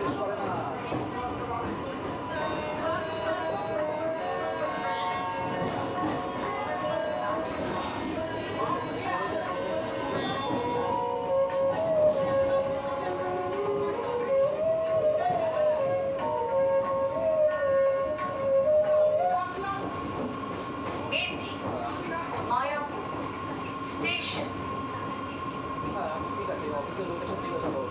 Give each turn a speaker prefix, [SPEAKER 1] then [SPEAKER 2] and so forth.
[SPEAKER 1] শেষ করে না।
[SPEAKER 2] এটি মায়াপুর স্টেশন।
[SPEAKER 1] হ্যাঁ ঠিক আছে, অফিসের লোকেশন জিজ্ঞাসা করো।